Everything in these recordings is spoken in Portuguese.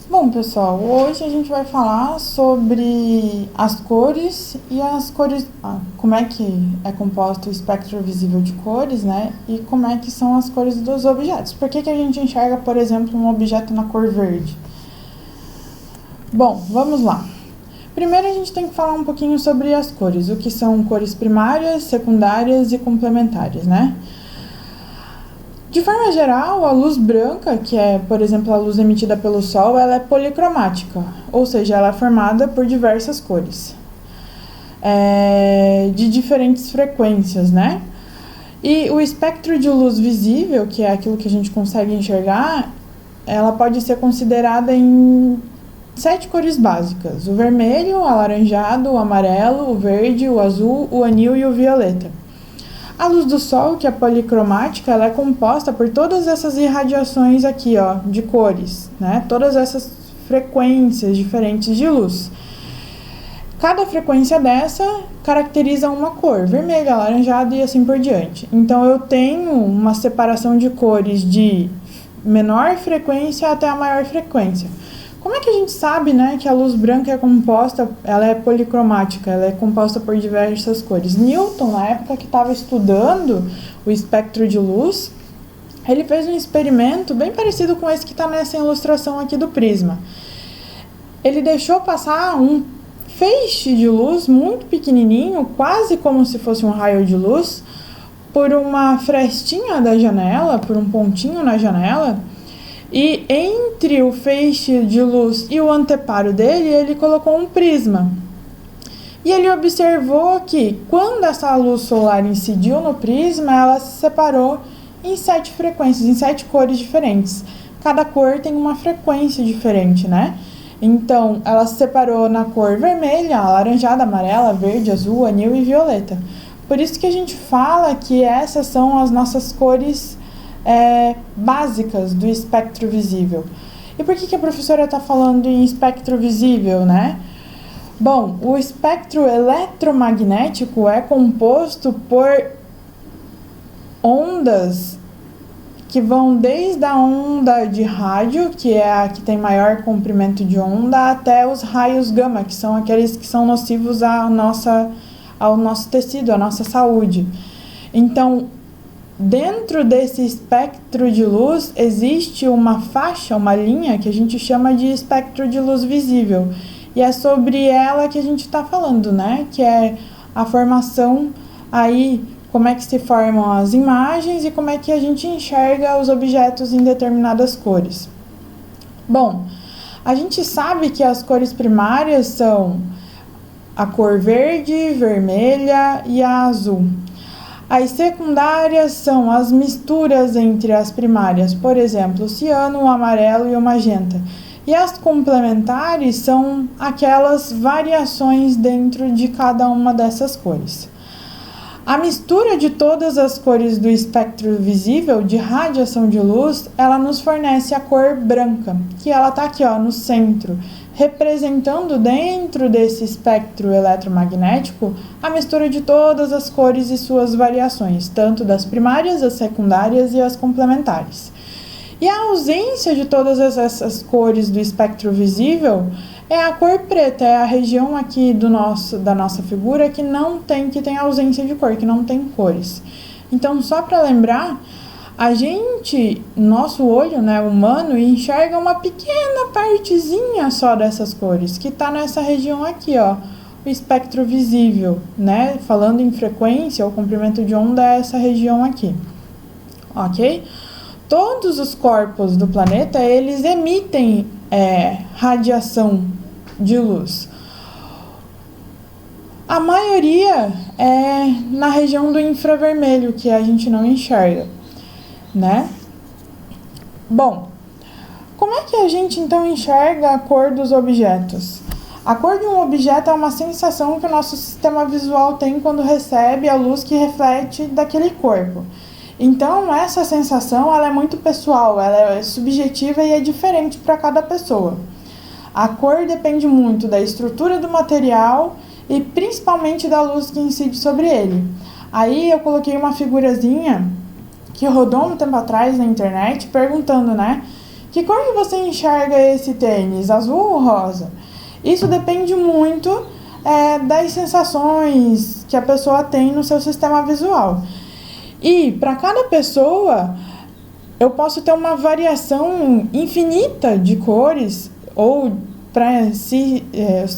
Bom, pessoal, hoje a gente vai falar sobre as cores e como é que é composto o espectro visível de cores, né? E como é que são as cores dos objetos. Por que a gente enxerga, por exemplo, um objeto na cor verde? Bom, vamos lá. Primeiro a gente tem que falar um pouquinho sobre as cores, o que são cores primárias, secundárias e complementares, né? De forma geral, a luz branca, que é, por exemplo, a luz emitida pelo Sol, ela é policromática, ou seja, ela é formada por diversas cores, de diferentes frequências, né? E o espectro de luz visível, que é aquilo que a gente consegue enxergar, ela pode ser considerada em 7 cores básicas: o vermelho, o alaranjado, o amarelo, o verde, o azul, o anil e o violeta. A luz do Sol, que é policromática, ela é composta por todas essas irradiações aqui, ó, de cores, né? Todas essas frequências diferentes de luz. Cada frequência dessa caracteriza uma cor, vermelho, alaranjado e assim por diante. Então eu tenho uma separação de cores de menor frequência até a maior frequência. Como é que a gente sabe, né, que a luz branca é composta, ela é policromática, ela é composta por diversas cores? Newton, na época que estava estudando o espectro de luz, ele fez um experimento bem parecido com esse que está nessa ilustração aqui do prisma. Ele deixou passar um feixe de luz muito pequenininho, quase como se fosse um raio de luz, por uma frestinha da janela, por um pontinho na janela. E entre o feixe de luz e o anteparo dele, ele colocou um prisma. E ele observou que, quando essa luz solar incidiu no prisma, ela se separou em 7 frequências, em 7 cores diferentes. Cada cor tem uma frequência diferente, né? Então, ela se separou na cor vermelha, alaranjada, amarela, verde, azul, anil e violeta. Por isso que a gente fala que essas são as nossas cores básicas do espectro visível. E por que a professora está falando em espectro visível, né? Bom, o espectro eletromagnético é composto por ondas que vão desde a onda de rádio, que é a que tem maior comprimento de onda, até os raios gama, que são aqueles que são nocivos ao nosso tecido, à nossa saúde. Então, dentro desse espectro de luz existe uma faixa, uma linha que a gente chama de espectro de luz visível. E é sobre ela que a gente está falando, né? Que é a formação aí, como é que se formam as imagens e como é que a gente enxerga os objetos em determinadas cores. Bom, a gente sabe que as cores primárias são a cor verde, vermelha e a azul. As secundárias são as misturas entre as primárias, por exemplo, o ciano, o amarelo e o magenta. E as complementares são aquelas variações dentro de cada uma dessas cores. A mistura de todas as cores do espectro visível de radiação de luz, ela nos fornece a cor branca, que ela está aqui, ó, no centro, representando dentro desse espectro eletromagnético a mistura de todas as cores e suas variações, tanto das primárias, as secundárias e as complementares. E a ausência de todas essas cores do espectro visível é a cor preta, é a região aqui da nossa figura que tem ausência de cor, que não tem cores. Então, só para lembrar, nosso olho, né, humano, enxerga uma pequena partezinha só dessas cores, que está nessa região aqui, ó, o espectro visível, né? Falando em frequência, o comprimento de onda é essa região aqui, ok? Todos os corpos do planeta, eles emitem radiação de luz. A maioria é na região do infravermelho, que a gente não enxerga, né? Bom, como é que a gente então enxerga a cor dos objetos? A cor de um objeto é uma sensação que o nosso sistema visual tem quando recebe a luz que reflete daquele corpo. Então, essa sensação ela é muito pessoal, ela é subjetiva e é diferente para cada pessoa. A cor depende muito da estrutura do material e principalmente da luz que incide sobre ele. Aí eu coloquei uma figurazinha que rodou um tempo atrás na internet perguntando, né, Que cor que você enxerga esse tênis? Azul ou rosa? Isso depende muito das sensações que a pessoa tem no seu sistema visual. E para cada pessoa, eu posso ter uma variação infinita de cores, ou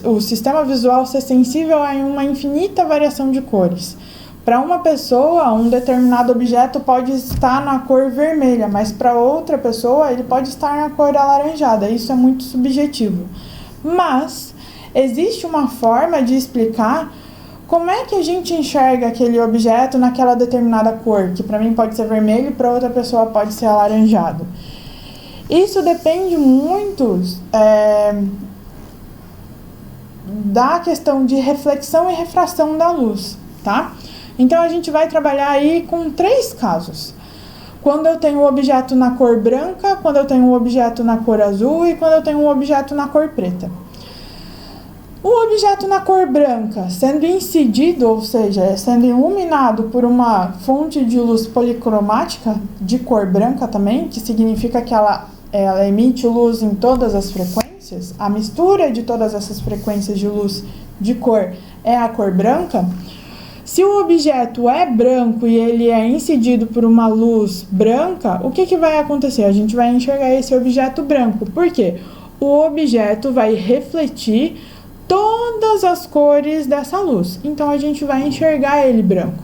o sistema visual ser sensível a uma infinita variação de cores. Para uma pessoa, um determinado objeto pode estar na cor vermelha, mas para outra pessoa ele pode estar na cor alaranjada. Isso é muito subjetivo. Mas existe uma forma de explicar como é que a gente enxerga aquele objeto naquela determinada cor, que para mim pode ser vermelho e para outra pessoa pode ser alaranjado. Isso depende muito da questão de reflexão e refração da luz, tá? Então a gente vai trabalhar aí com 3 casos. Quando eu tenho um objeto na cor branca, quando eu tenho um objeto na cor azul e quando eu tenho um objeto na cor preta. O objeto na cor branca sendo incidido, ou seja, sendo iluminado por uma fonte de luz policromática de cor branca também, que significa que ela emite luz em todas as frequências, a mistura de todas essas frequências de luz de cor é a cor branca. Se o objeto é branco e ele é incidido por uma luz branca, o que vai acontecer? A gente vai enxergar esse objeto branco. Por quê? O objeto vai refletir todas as cores dessa luz. Então, a gente vai enxergar ele branco.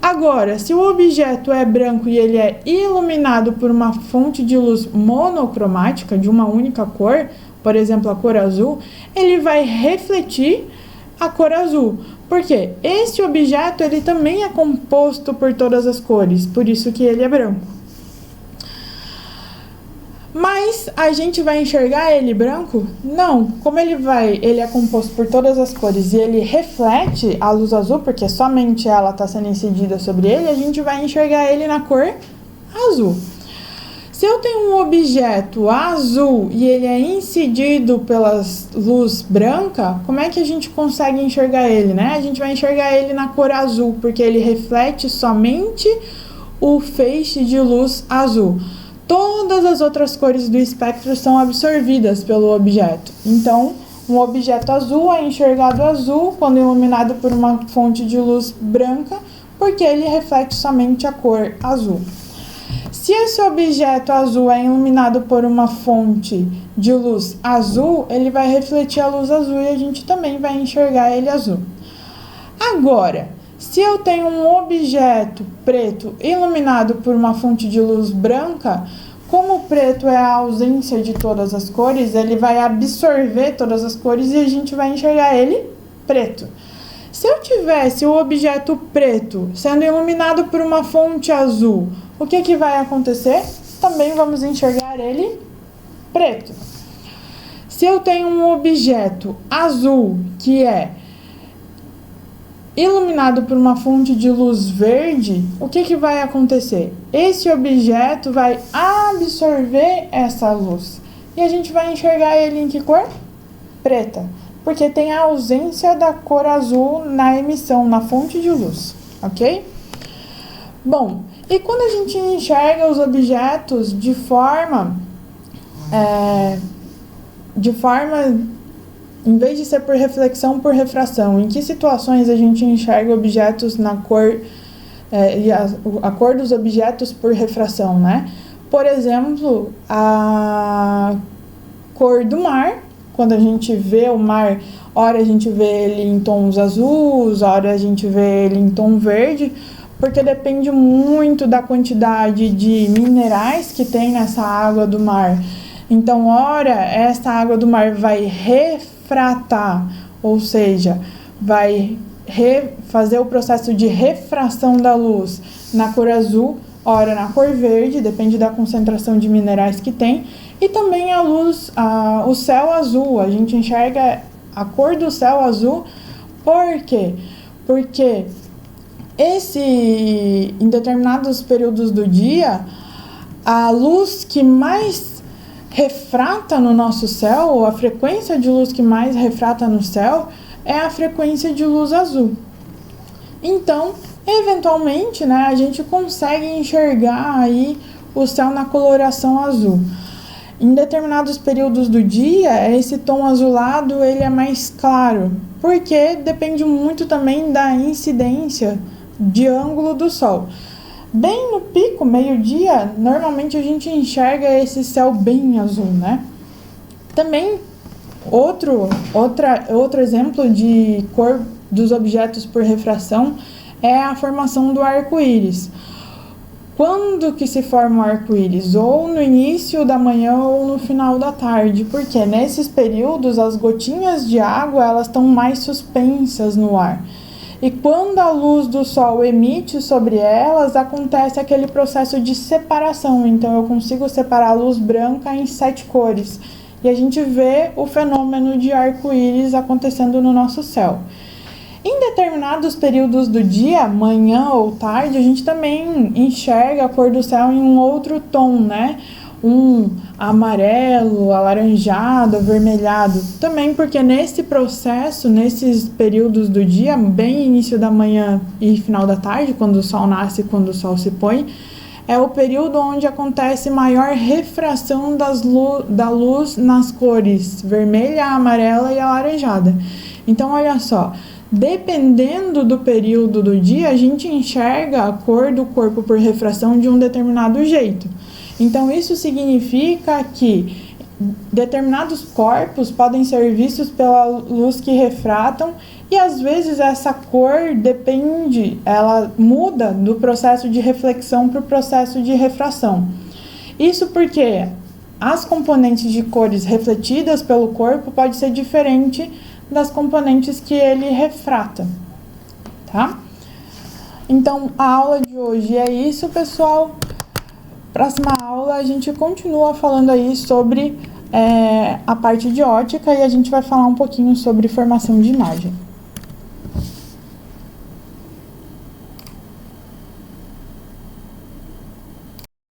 Agora, se o objeto é branco e ele é iluminado por uma fonte de luz monocromática, de uma única cor, por exemplo, a cor azul, ele vai refletir a cor azul. Porque esse objeto ele também é composto por todas as cores, por isso que ele é branco. Mas a gente vai enxergar ele branco? Não. Como ele é composto por todas as cores e ele reflete a luz azul, porque somente ela está sendo incidida sobre ele, a gente vai enxergar ele na cor azul. Se eu tenho um objeto azul e ele é incidido pela luz branca, como é que a gente consegue enxergar ele, né? A gente vai enxergar ele na cor azul, porque ele reflete somente o feixe de luz azul. Todas as outras cores do espectro são absorvidas pelo objeto. Então, um objeto azul é enxergado azul quando iluminado por uma fonte de luz branca, porque ele reflete somente a cor azul. Se esse objeto azul é iluminado por uma fonte de luz azul, ele vai refletir a luz azul e a gente também vai enxergar ele azul. Agora, se eu tenho um objeto preto iluminado por uma fonte de luz branca, como o preto é a ausência de todas as cores, ele vai absorver todas as cores e a gente vai enxergar ele preto. Se eu tivesse o objeto preto sendo iluminado por uma fonte azul, o que vai acontecer? Também vamos enxergar ele preto. Se eu tenho um objeto azul que é iluminado por uma fonte de luz verde, o que vai acontecer? Esse objeto vai absorver essa luz. E a gente vai enxergar ele em que cor? Preta. Porque tem a ausência da cor azul na emissão, na fonte de luz. Ok? Bom, e quando a gente enxerga os objetos de forma, em vez de ser por reflexão, por refração, em que situações a gente enxerga objetos na cor, e a cor dos objetos por refração, né? Por exemplo, a cor do mar, quando a gente vê o mar, ora a gente vê ele em tons azuis, ora a gente vê ele em tom verde, porque depende muito da quantidade de minerais que tem nessa água do mar. Então, ora, essa água do mar vai refratar, ou seja, vai fazer o processo de refração da luz na cor azul, ora na cor verde, depende da concentração de minerais que tem, e também a luz, o céu azul, a gente enxerga a cor do céu azul, por quê? Porque em determinados períodos do dia, a luz que mais refrata no nosso céu, ou a frequência de luz que mais refrata no céu, é a frequência de luz azul. Então, eventualmente, né, a gente consegue enxergar aí o céu na coloração azul. Em determinados períodos do dia, esse tom azulado ele é mais claro, porque depende muito também da incidência de ângulo do sol. Bem no pico, meio-dia, normalmente a gente enxerga esse céu bem azul, né? Também outro exemplo de cor dos objetos por refração é a formação do arco-íris. Quando que se forma o arco-íris? Ou no início da manhã ou no final da tarde, porque nesses períodos as gotinhas de água elas estão mais suspensas no ar. E quando a luz do sol emite sobre elas, acontece aquele processo de separação. Então eu consigo separar a luz branca em 7 cores. E a gente vê o fenômeno de arco-íris acontecendo no nosso céu. Em determinados períodos do dia, manhã ou tarde, a gente também enxerga a cor do céu em um outro tom, né? Um amarelo, alaranjado, avermelhado. Também porque nesse processo, nesses períodos do dia, bem início da manhã e final da tarde, quando o sol nasce e quando o sol se põe, é o período onde acontece maior refração da luz nas cores vermelha, amarela e alaranjada. Então, olha só. Dependendo do período do dia, a gente enxerga a cor do corpo por refração de um determinado jeito. Então, isso significa que determinados corpos podem ser vistos pela luz que refratam e, às vezes, essa cor depende, ela muda do processo de reflexão para o processo de refração. Isso porque as componentes de cores refletidas pelo corpo pode ser diferente das componentes que ele refrata, tá? Então, a aula de hoje é isso, pessoal. Próxima aula a gente continua falando aí sobre a parte de ótica e a gente vai falar um pouquinho sobre formação de imagem.